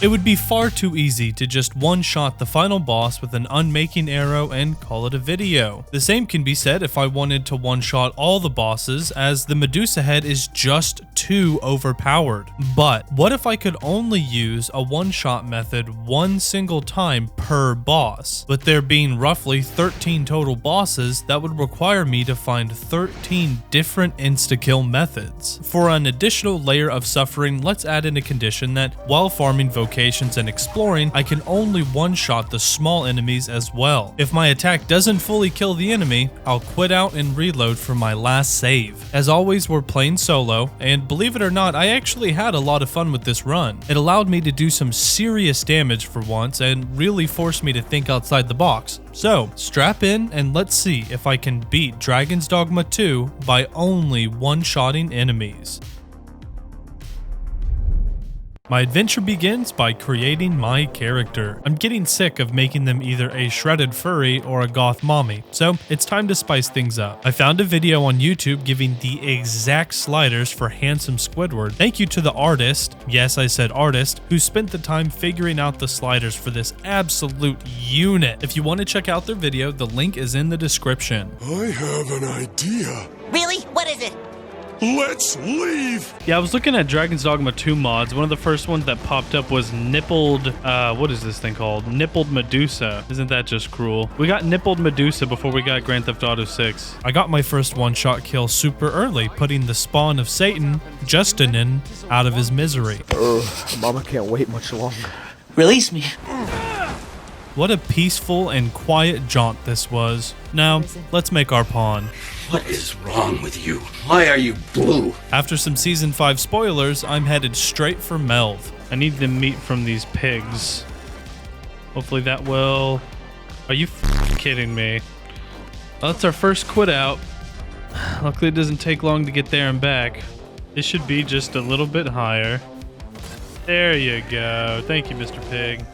It would be far too easy to just one-shot the final boss with an unmaking arrow and call it a video. The same can be said if I wanted to one-shot all the bosses, as the Medusa head is just too overpowered. But what if I could only use a one-shot method one single time per boss? But there being roughly 13 total bosses, that would require me to find 13 different insta-kill methods. For an additional layer of suffering, let's add in a condition that while farming vocations and exploring, I can only one-shot the small enemies as well. If my attack doesn't fully kill the enemy, I'll quit out and reload for my last save. As always, we're playing solo, and believe it or not, I actually had a lot of fun with this run. It allowed me to do some serious damage for once and really forced me to think outside the box. So, strap in and let's see if I can beat Dragon's Dogma 2 by only one-shotting enemies. My adventure begins by creating my character. I'm getting sick of making them either a shredded furry or a goth mommy, so it's time to spice things up. I found a video on YouTube giving the exact sliders for handsome Squidward. Thank you to the artist, yes I said artist, who spent the time figuring out the sliders for this absolute unit. If you want to check out their video, the link is in the description. I have an idea. Really? What is it? Let's leave! Yeah, I was looking at Dragon's Dogma 2 mods. One of the first ones that popped up was nippled, what is this thing called? Nippled Medusa. Isn't that just cruel? We got nippled Medusa before we got Grand Theft Auto 6. I got my first one-shot kill super early, putting the spawn of Satan, Justinin, out of his misery. Mama can't wait much longer. Release me. What a peaceful and quiet jaunt this was. Now, let's make our pawn. What is wrong with you? Why are you blue? After some Season 5 spoilers, I'm headed straight for Melv. I need the meat from these pigs. Hopefully that will... Are you kidding me? Well, that's our first quit out. Luckily it doesn't take long to get there and back. This should be just a little bit higher. There you go. Thank you, Mr. Pig.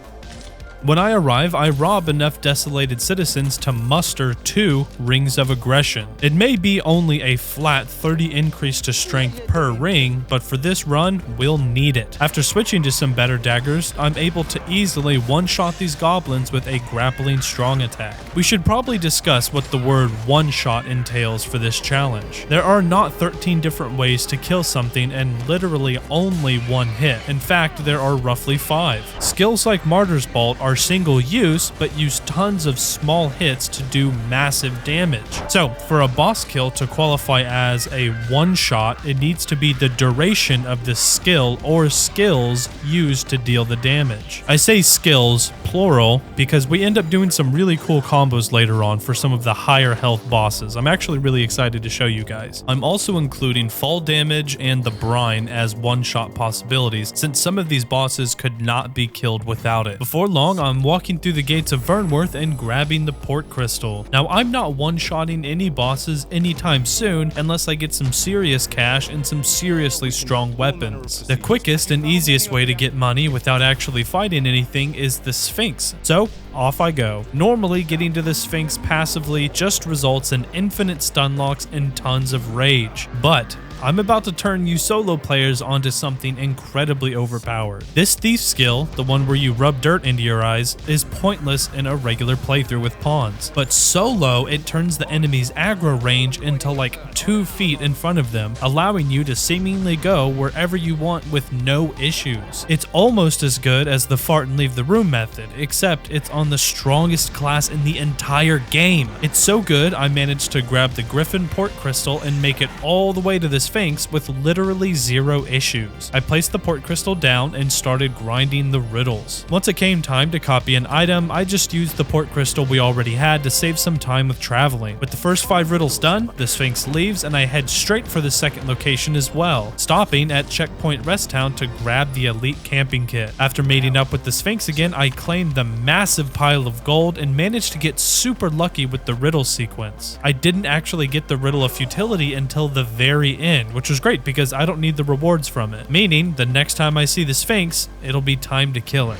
When I arrive, I rob enough desolated citizens to muster 2 rings of aggression. It may be only a flat 30 increase to strength per ring, but for this run, we'll need it. After switching to some better daggers, I'm able to easily one-shot these goblins with a grappling strong attack. We should probably discuss what the word one-shot entails for this challenge. There are not 13 different ways to kill something and literally only one hit. In fact, there are roughly 5. Skills like Martyr's Bolt are single use, but use tons of small hits to do massive damage. So, for a boss kill to qualify as a one-shot, it needs to be the duration of the skill or skills used to deal the damage. I say skills, plural, because we end up doing some really cool combos later on for some of the higher health bosses. I'm actually really excited to show you guys. I'm also including fall damage and the brine as one-shot possibilities, since some of these bosses could not be killed without it. Before long, I'm walking through the gates of Vernworth and grabbing the port crystal. Now, I'm not one-shotting any bosses anytime soon unless I get some serious cash and some seriously strong weapons. The quickest and easiest way to get money without actually fighting anything is the Sphinx. So, off I go. Normally, getting to the Sphinx passively just results in infinite stun locks and tons of rage. But I'm about to turn you solo players onto something incredibly overpowered. This thief skill, the one where you rub dirt into your eyes, is pointless in a regular playthrough with pawns. But solo, it turns the enemy's aggro range into like 2 feet in front of them, allowing you to seemingly go wherever you want with no issues. It's almost as good as the fart and leave the room method, except it's on the strongest class in the entire game. It's so good, I managed to grab the Griffin port crystal and make it all the way to this Sphinx with literally 0 issues. I placed the port crystal down and started grinding the riddles. Once it came time to copy an item, I just used the port crystal we already had to save some time with traveling. With the first 5 riddles done, the Sphinx leaves and I head straight for the second location as well, stopping at Checkpoint Rest Town to grab the elite camping kit. After meeting up with the Sphinx again, I claimed the massive pile of gold and managed to get super lucky with the riddle sequence. I didn't actually get the riddle of futility until the very end, which was great because I don't need the rewards from it, meaning the next time I see the Sphinx, it'll be time to kill it.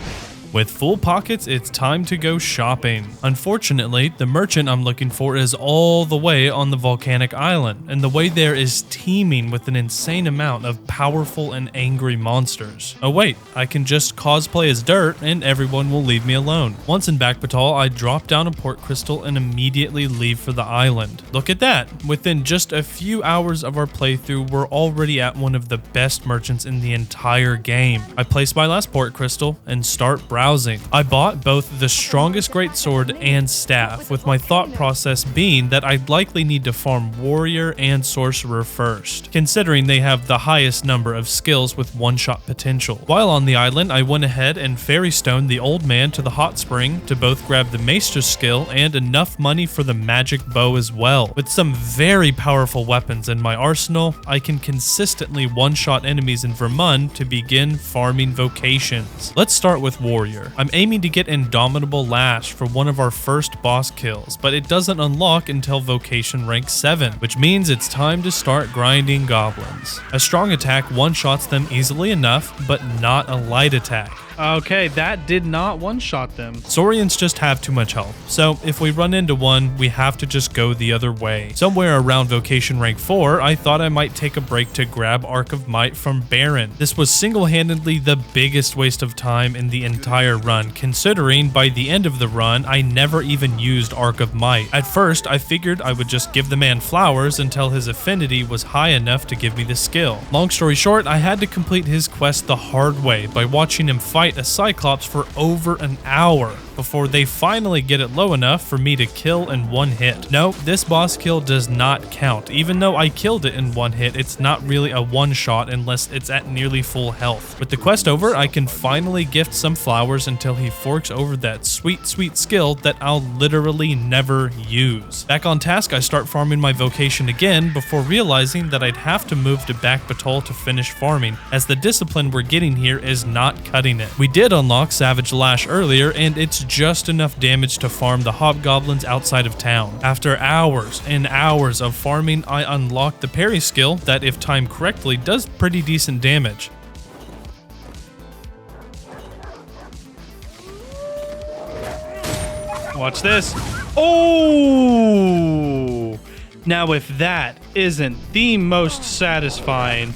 With full pockets, it's time to go shopping. Unfortunately, the merchant I'm looking for is all the way on the volcanic island, and the way there is teeming with an insane amount of powerful and angry monsters. Oh wait, I can just cosplay as dirt and everyone will leave me alone. Once in Backbatal, I drop down a port crystal and immediately leave for the island. Look at that! Within just a few hours of our playthrough, we're already at one of the best merchants in the entire game. I place my last port crystal and start browsing. I bought both the strongest greatsword and staff, with my thought process being that I'd likely need to farm warrior and sorcerer first, considering they have the highest number of skills with one-shot potential. While on the island, I went ahead and fairy stoned the old man to the hot spring to both grab the maester skill and enough money for the magic bow as well. With some very powerful weapons in my arsenal, I can consistently one-shot enemies in Vermund to begin farming vocations. Let's start with warrior. I'm aiming to get Indomitable Lash for one of our first boss kills, but it doesn't unlock until vocation rank 7, which means it's time to start grinding goblins. A strong attack one-shots them easily enough, but not a light attack. Okay, that did not one-shot them. Saurians just have too much health, so if we run into one, we have to just go the other way. Somewhere around Vocation rank 4, I thought I might take a break to grab Arc of Might from Baron. This was single-handedly the biggest waste of time in the entire run, considering by the end of the run, I never even used Arc of Might. At first, I figured I would just give the man flowers until his affinity was high enough to give me the skill. Long story short, I had to complete his quest the hard way by watching him fight a Cyclops for over an hour before they finally get it low enough for me to kill in one hit. No, this boss kill does not count. Even though I killed it in one hit, it's not really a one shot unless it's at nearly full health. With the quest over, I can finally gift some flowers until he forks over that sweet skill that I'll literally never use. Back on task, I start farming my vocation again before realizing that I'd have to move to Backbatal to finish farming, as the discipline we're getting here is not cutting it. We did unlock Savage Lash earlier, and it's just enough damage to farm the hobgoblins outside of town. After hours and hours of farming, I unlocked the parry skill that, if timed correctly, does pretty decent damage. Watch this. Oh! Now if that isn't the most satisfying,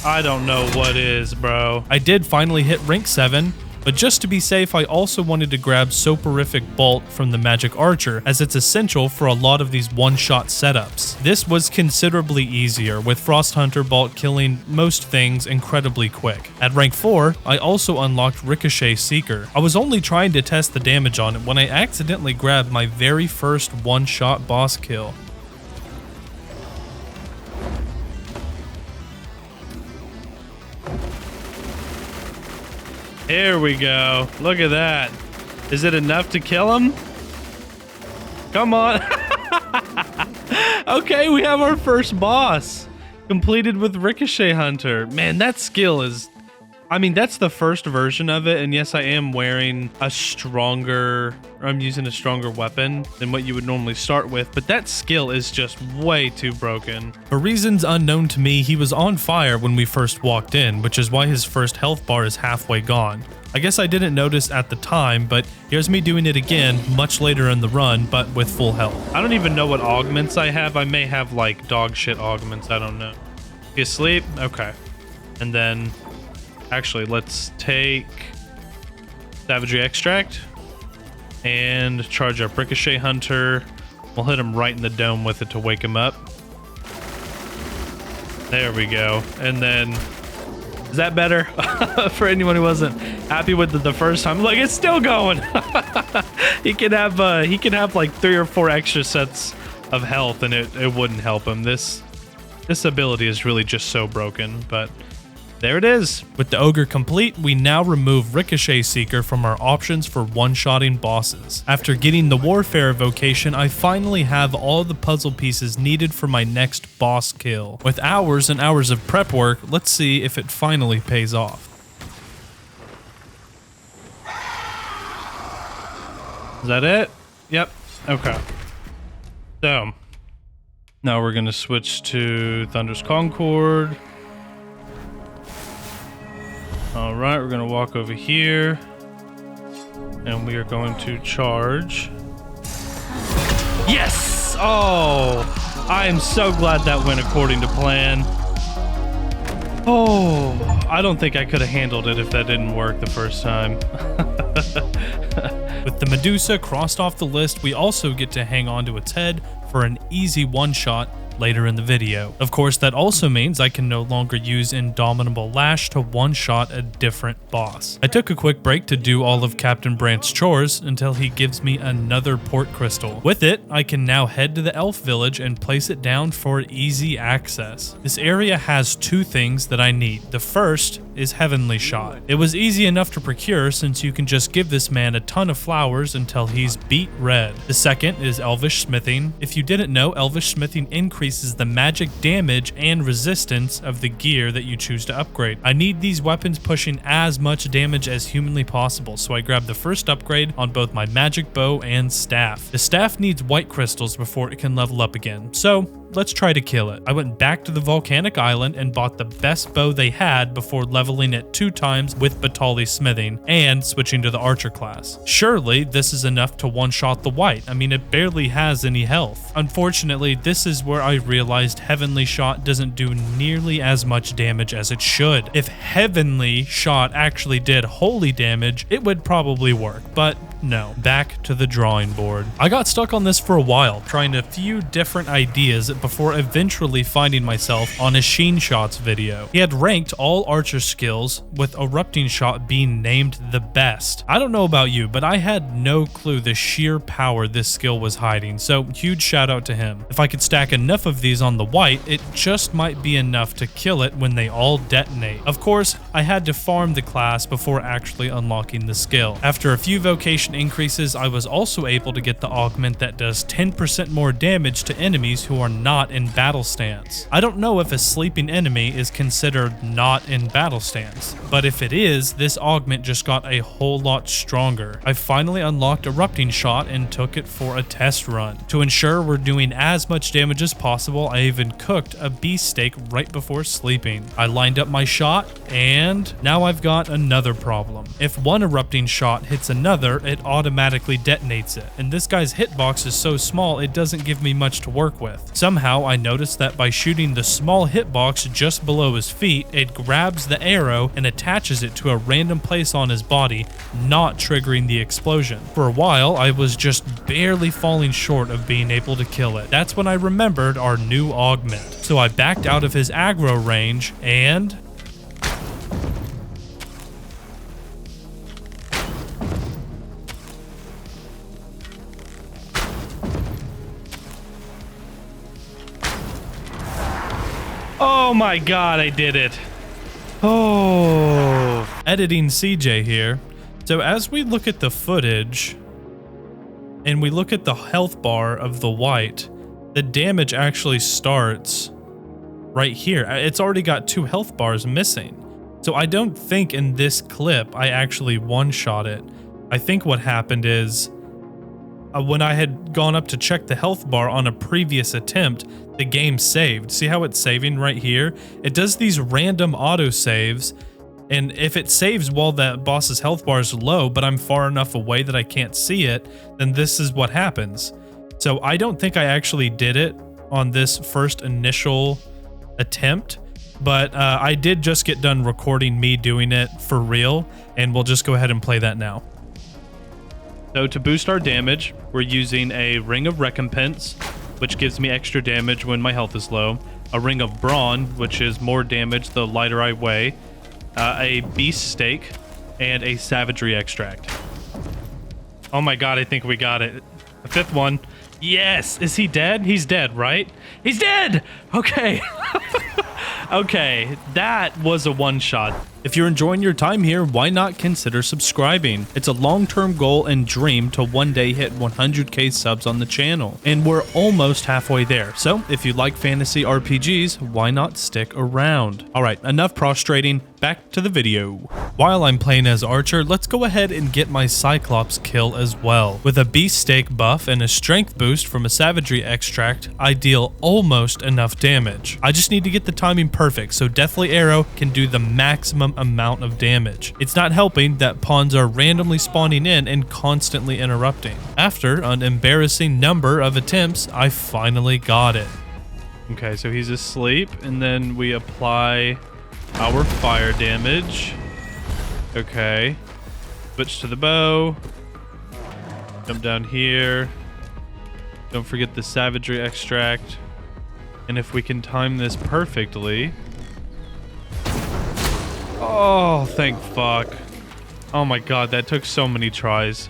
I don't know what is, bro. I did finally hit rank 7, but just to be safe, I also wanted to grab Soporific Bolt from the Magic Archer, as it's essential for a lot of these one-shot setups. This was considerably easier, with Frost Hunter Bolt killing most things incredibly quick. At rank 4, I also unlocked Ricochet Seeker. I was only trying to test the damage on it when I accidentally grabbed my very first one-shot boss kill. Here we go. Look at that. Is it enough to kill him? Come on. Okay, we have our first boss. Completed with Ricochet Hunter. Man, that skill is... I mean, that's the first version of it, and yes, I am wearing a stronger... I'm using a stronger weapon than what you would normally start with, but that skill is just way too broken. For reasons unknown to me, he was on fire when we first walked in, which is why his first health bar is halfway gone. I guess I didn't notice at the time, but here's me doing it again much later in the run, but with full health. I don't even know what augments I have. I may have like dog shit augments, I don't know. You asleep? Okay. And then... Actually, let's take Savagery Extract and charge up Ricochet Hunter. We'll hit him right in the dome with it to wake him up. There we go. And then, is that better? For anyone who wasn't happy with the first time, like, it's still going. he can have like 3 or 4 extra sets of health, and it wouldn't help him. This ability is really just so broken, but there it is. With the ogre complete, we now remove Ricochet Seeker from our options for one-shotting bosses. After getting the Warfare vocation, I finally have all the puzzle pieces needed for my next boss kill. With hours and hours of prep work, let's see if it finally pays off. Is that it? Yep. Okay. So, now we're going to switch to Thunder's Concord. All right, we're gonna walk over here. And we are going to charge. Yes! Oh, I am so glad that went according to plan. Oh, I don't think I could have handled it if that didn't work the first time. With the Medusa crossed off the list, we also get to hang on to its head for an easy one-shot later in the video. Of course, that also means I can no longer use Indomitable Lash to one-shot a different boss. I took a quick break to do all of Captain Brant's chores until he gives me another port crystal. With it, I can now head to the elf village and place it down for easy access. This area has two things that I need. The first is Heavenly Shot. It was easy enough to procure since you can just give this man a ton of flowers until he's beat red. The second is Elvish Smithing. If you didn't know, Elvish Smithing increases the magic damage and resistance of the gear that you choose to upgrade. I need these weapons pushing as much damage as humanly possible, so I grabbed the first upgrade on both my magic bow and staff. The staff needs white crystals before it can level up again, so let's try to kill it. I went back to the volcanic island and bought the best bow they had before leveling it 2 times with Batali Smithing and switching to the archer class. Surely this is enough to one-shot the white. I mean, it barely has any health. Unfortunately, this is where I realized Heavenly Shot doesn't do nearly as much damage as it should. If Heavenly Shot actually did holy damage, it would probably work, but no. Back to the drawing board. I got stuck on this for a while, trying a few different ideas before eventually finding myself on a Sheen Shots video. He had ranked all archer skills, with Erupting Shot being named the best. I don't know about you, but I had no clue the sheer power this skill was hiding, so huge shout out to him. If I could stack enough of these on the white, it just might be enough to kill it when they all detonate. Of course, I had to farm the class before actually unlocking the skill. After a few vocation increases, I was also able to get the augment that does 10% more damage to enemies who are not in battle stance. I don't know if a sleeping enemy is considered not in battle stance, but if it is, this augment just got a whole lot stronger. I finally unlocked Erupting Shot and took it for a test run. To ensure we're doing as much damage as possible, I even cooked a beast steak right before sleeping. I lined up my shot, and now I've got another problem. If one Erupting Shot hits another, it automatically detonates it, and this guy's hitbox is so small it doesn't give me much to work with. Somehow I noticed that by shooting the small hitbox just below his feet, it grabs the arrow and attaches it to a random place on his body, not triggering the explosion. For a while, I was just barely falling short of being able to kill it. That's when I remembered our new augment. So I backed out of his aggro range and... Oh my god, I did it. Oh. Editing CJ here. So as we look at the footage and we look at the health bar of the white, the damage actually starts right here. It's already got 2 health bars missing. So I don't think in this clip I actually one-shot it. I think what happened is when I had gone up to check the health bar on a previous attempt, the game saved. See how it's saving right here? It does these random auto saves, and if it saves while the boss's health bar is low, but I'm far enough away that I can't see it, then this is what happens. So I don't think I actually did it on this first initial attempt, but I did just get done recording me doing it for real, and we'll just go ahead and play that now. So to boost our damage, we're using a Ring of Recompense, which gives me extra damage when my health is low, a Ring of Brawn, which is more damage the lighter I weigh, a Beast Steak, and a Savagery Extract. Oh my god, I think we got it. The 5th one. Yes! Is he dead? He's dead, right? He's dead! Okay. Okay, that was a one-shot. If you're enjoying your time here, why not consider subscribing? It's a long-term goal and dream to one day hit 100k subs on the channel, and we're almost halfway there. So if you like fantasy RPGs, why not stick around? All right, enough prostrating, back to the video. While I'm playing as Archer, let's go ahead and get my Cyclops kill as well. With a beast steak buff and a strength boost from a savagery extract, I deal almost enough damage. I just need to get the timing perfect so Deathly Arrow can do the maximum amount of damage. It's not helping that pawns are randomly spawning in and constantly interrupting. After an embarrassing number of attempts, I finally got it. Okay, so he's asleep, and then we apply our fire damage. Okay. Switch to the bow. Jump down here. Don't forget the savagery extract. And if we can time this perfectly... Oh, thank fuck. Oh my god, that took so many tries.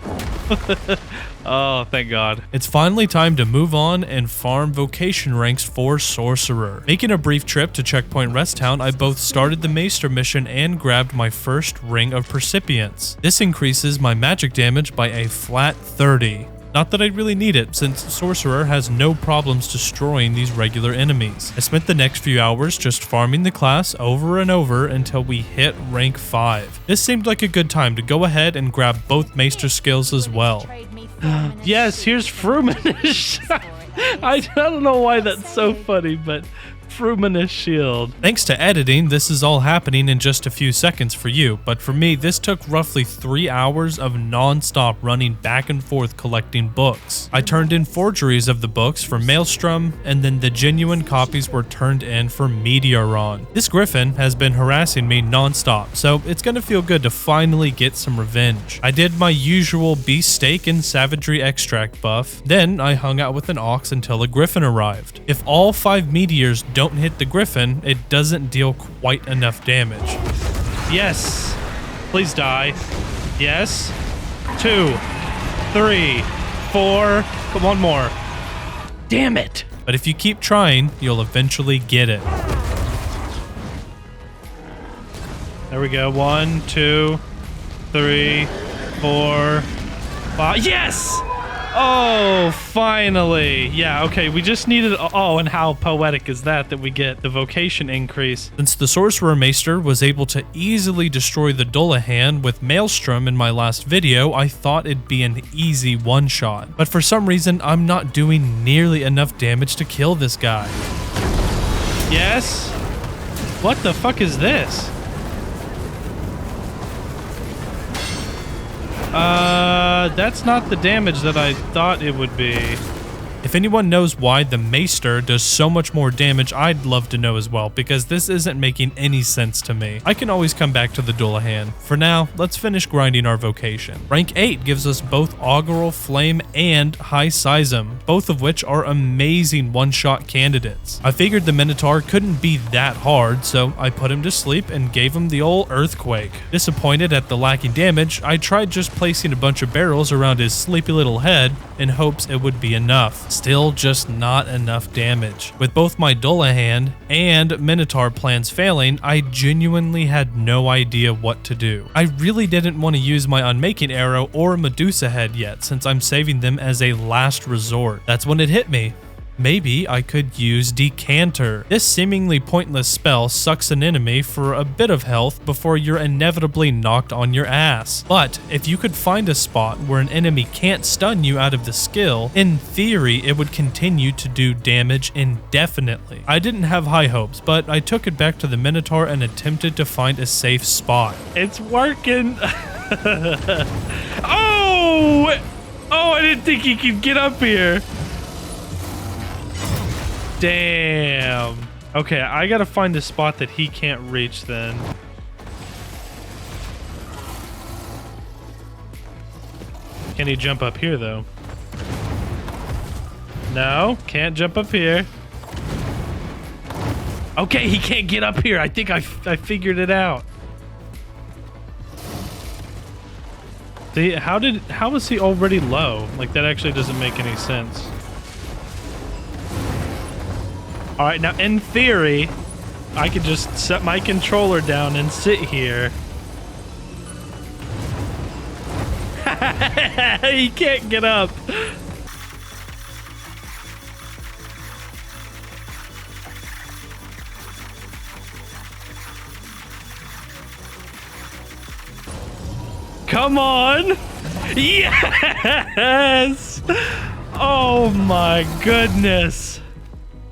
Oh, thank god. It's finally time to move on and farm vocation ranks for Sorcerer. Making a brief trip to Checkpoint Rest Town, I both started the Maester mission and grabbed my first Ring of Percipience. This increases my magic damage by a flat 30. Not that I really need it, since Sorcerer has no problems destroying these regular enemies. I spent the next few hours just farming the class over and over until we hit rank 5. This seemed like a good time to go ahead and grab both Maester skills as well. Yes, here's Fruminous. I don't know why that's so funny, but Fruminous Shield. Thanks to editing, this is all happening in just a few seconds for you, but for me, this took roughly 3 hours of non-stop running back and forth collecting books. I turned in forgeries of the books for Maelstrom, and then the genuine copies were turned in for Meteoron. This Griffin has been harassing me non-stop, so it's gonna feel good to finally get some revenge. I did my usual beast steak and savagery extract buff, then I hung out with an ox until a Griffin arrived. If all 5 meteors don't hit the Griffin, it doesn't deal quite enough damage. Yes. Please die. Yes. 2, 3, 4. Come on, more. Damn it. But if you keep trying, you'll eventually get it. There we go. 1, 2, 3, 4, 5. Yes! Oh, finally. Yeah, okay, we just needed... Oh, and how poetic is that we get the vocation increase. Since the Sorcerer Maester was able to easily destroy the Dullahan with Maelstrom in my last video, I thought it'd be an easy one-shot. But for some reason, I'm not doing nearly enough damage to kill this guy. Yes? What the fuck is this? That's not the damage that I thought it would be. If anyone knows why the Maester does so much more damage, I'd love to know as well, because this isn't making any sense to me. I can always come back to the Dullahan. For now, let's finish grinding our vocation. Rank 8 gives us both Augural Flame and High Seism, both of which are amazing one-shot candidates. I figured the Minotaur couldn't be that hard, so I put him to sleep and gave him the old Earthquake. Disappointed at the lacking damage, I tried just placing a bunch of barrels around his sleepy little head in hopes it would be enough. Still just not enough damage. With both my Dullahan and Minotaur plans failing, I genuinely had no idea what to do. I really didn't want to use my Unmaking arrow or Medusa head yet, since I'm saving them as a last resort. That's when it hit me. Maybe I could use Decanter. This seemingly pointless spell sucks an enemy for a bit of health before you're inevitably knocked on your ass. But if you could find a spot where an enemy can't stun you out of the skill, in theory it would continue to do damage indefinitely. I didn't have high hopes, but I took it back to the Minotaur and attempted to find a safe spot. It's working. Oh! Oh, I didn't think he could get up here. Damn. Okay, I gotta find a spot that he can't reach then. Can he jump up here though? No, can't jump up here. Okay, he can't get up here. I think I figured it out. See, how was he already low? Like, that actually doesn't make any sense. All right, now in theory, I could just set my controller down and sit here. He can't get up. Come on. Yes. Oh my goodness.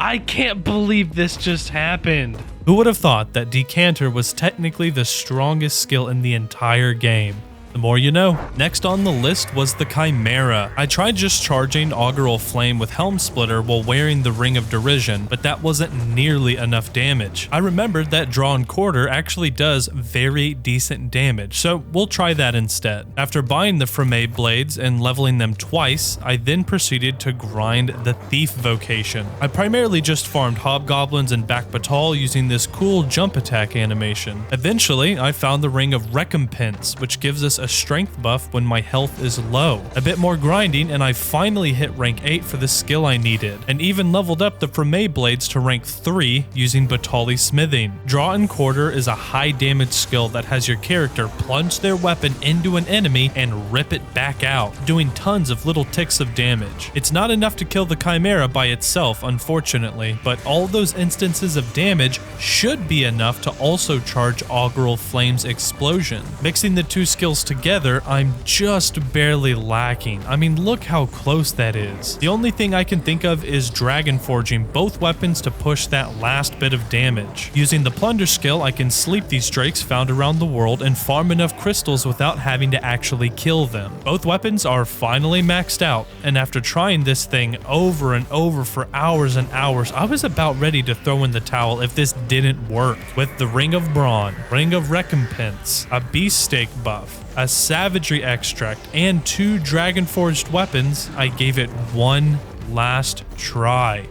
I can't believe this just happened. Who would have thought that Decanter was technically the strongest skill in the entire game? The more you know. Next on the list was the Chimera. I tried just charging Augural Flame with Helm Splitter while wearing the Ring of Derision, but that wasn't nearly enough damage. I remembered that Drawn Quarter actually does very decent damage, so we'll try that instead. After buying the Frame blades and leveling them twice, I then proceeded to grind the Thief Vocation. I primarily just farmed Hobgoblins and Back Batal using this cool jump attack animation. Eventually, I found the Ring of Recompense, which gives us a strength buff when my health is low. A bit more grinding and I finally hit rank 8 for the skill I needed, and even leveled up the Frame blades to rank 3 using Batali Smithing. Draw and Quarter is a high damage skill that has your character plunge their weapon into an enemy and rip it back out, doing tons of little ticks of damage. It's not enough to kill the Chimera by itself, unfortunately, but all those instances of damage should be enough to also charge Augural Flame's explosion. Mixing the two skills together, I'm just barely lacking. I mean, look how close that is. The only thing I can think of is Dragon Forging both weapons to push that last bit of damage. Using the Plunder skill, I can sleep these drakes found around the world and farm enough crystals without having to actually kill them. Both weapons are finally maxed out, and after trying this thing over and over for hours and hours, I was about ready to throw in the towel if this didn't work. With the Ring of Brawn, Ring of Recompense, a Beast Stake buff, a Savagery Extract, and 2 Dragon Forged weapons, I gave it one last try.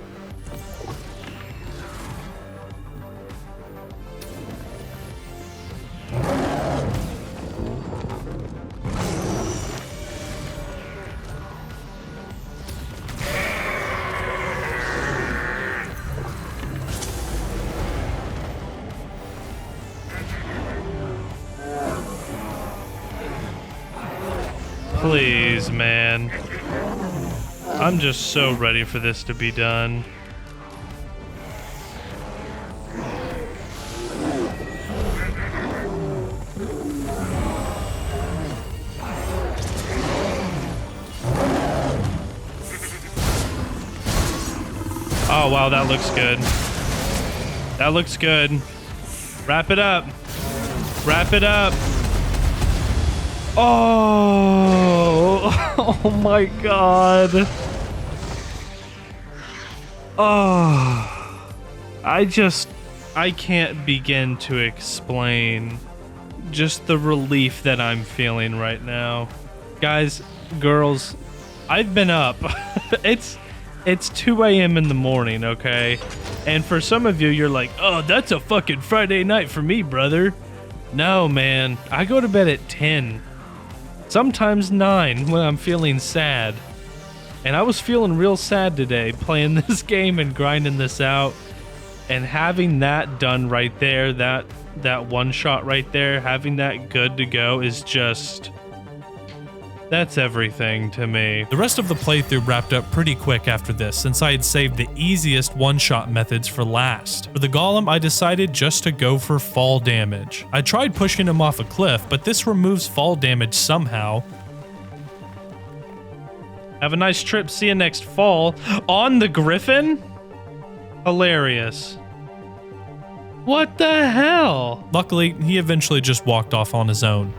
Please, man. I'm just so ready for this to be done. Oh, wow, that looks good. That looks good. Wrap it up. Wrap it up. Oh, oh my God. Oh, I can't begin to explain just the relief that I'm feeling right now. Guys, girls, I've been up. It's 2 a.m. in the morning, okay? And for some of you, you're like, oh, that's a fucking Friday night for me, brother. No, man, I go to bed at 10. Sometimes 9 when I'm feeling sad. And I was feeling real sad today playing this game and grinding this out. And having that done right there, that one shot right there, having that good to go is just... that's everything to me. The rest of the playthrough wrapped up pretty quick after this, since I had saved the easiest one-shot methods for last. For the Golem, I decided just to go for fall damage. I tried pushing him off a cliff, but this removes fall damage somehow. Have a nice trip. See you next fall. On the Griffin? Hilarious. What the hell? Luckily, he eventually just walked off on his own.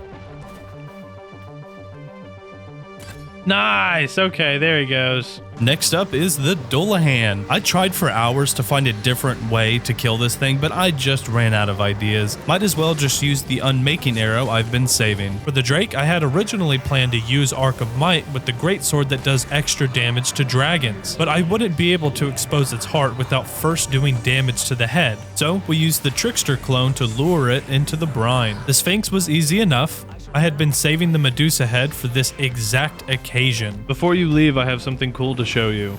Nice. Okay, there he goes. Next up is the Dullahan. I tried for hours to find a different way to kill this thing, but I just ran out of ideas. Might as well just use the Unmaking arrow I've been saving. For the Drake, I had originally planned to use Arc of Might with the greatsword that does extra damage to dragons, but I wouldn't be able to expose its heart without first doing damage to the head. So we used the Trickster clone to lure it into the brine. The Sphinx was easy enough. I had been saving the Medusa head for this exact occasion. Before you leave, I have something cool to show you.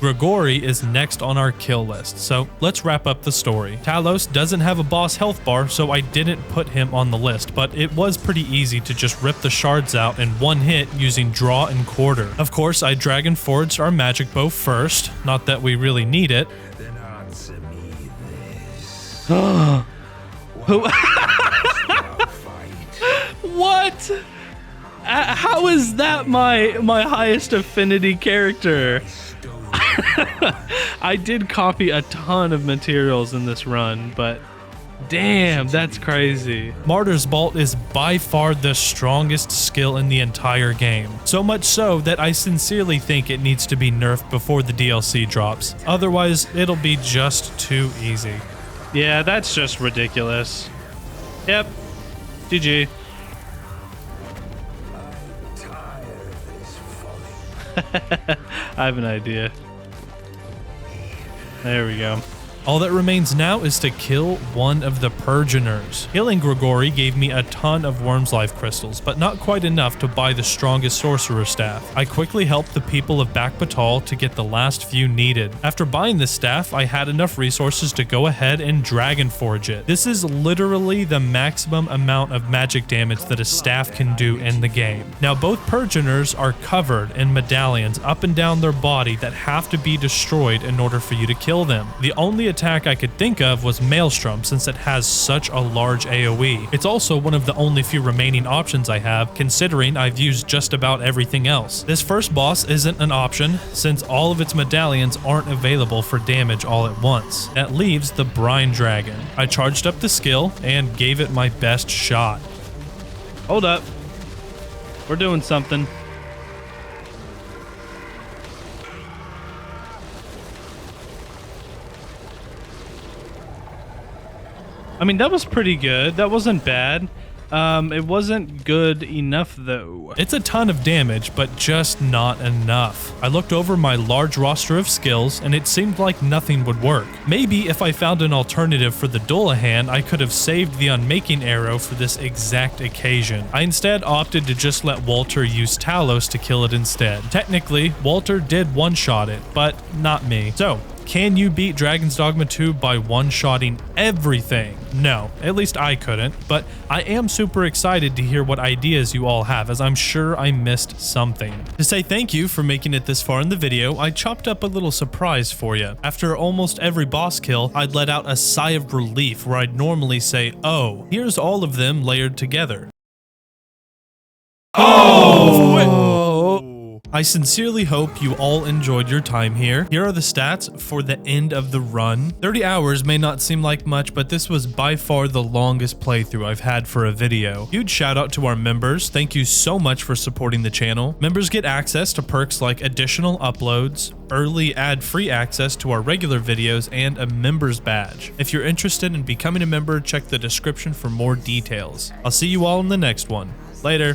Grigori is next on our kill list, so let's wrap up the story. Talos doesn't have a boss health bar, so I didn't put him on the list, but it was pretty easy to just rip the shards out in one hit using Draw and Quarter. Of course, I Dragon Forged our magic bow first, not that we really need it. Then answer me this. Who? What? How is that my highest affinity character? I did copy a ton of materials in this run, but damn, that's crazy. Martyr's Bolt is by far the strongest skill in the entire game. So much so that I sincerely think it needs to be nerfed before the DLC drops. Otherwise, it'll be just too easy. Yeah, that's just ridiculous. Yep. GG. I have an idea. There we go. All that remains now is to kill one of the Purginers. Killing Grigori gave me a ton of Worm's Life crystals, but not quite enough to buy the strongest sorcerer staff. I quickly helped the people of Backbatal to get the last few needed. After buying this staff, I had enough resources to go ahead and Dragon Forge it. This is literally the maximum amount of magic damage that a staff can do in the game. Now, both Purginers are covered in medallions up and down their body that have to be destroyed in order for you to kill them. The only attack I could think of was Maelstrom, since it has such a large AoE. It's also one of the only few remaining options I have, considering I've used just about everything else. This first boss isn't an option, since all of its medallions aren't available for damage all at once. That leaves the Brine Dragon. I charged up the skill and gave it my best shot. Hold up. We're doing something. I mean, that was pretty good. That wasn't bad. It wasn't good enough, though. It's a ton of damage, but just not enough. I looked over my large roster of skills, and it seemed like nothing would work. Maybe if I found an alternative for the Dullahan, I could have saved the Unmaking arrow for this exact occasion. I instead opted to just let Walter use Talos to kill it instead. Technically, Walter did one-shot it, but not me. So, can you beat Dragon's Dogma 2 by one-shotting everything? No, at least I couldn't, but I am super excited to hear what ideas you all have, as I'm sure I missed something. To say thank you for making it this far in the video, I chopped up a little surprise for you. After almost every boss kill, I'd let out a sigh of relief where I'd normally say, oh, here's all of them layered together. Oh! I sincerely hope you all enjoyed your time here. Here are the stats for the end of the run. 30 hours may not seem like much, but this was by far the longest playthrough I've had for a video. Huge shout out to our members. Thank you so much for supporting the channel. Members get access to perks like additional uploads, early ad-free access to our regular videos, and a members badge. If you're interested in becoming a member, check the description for more details. I'll see you all in the next one. Later.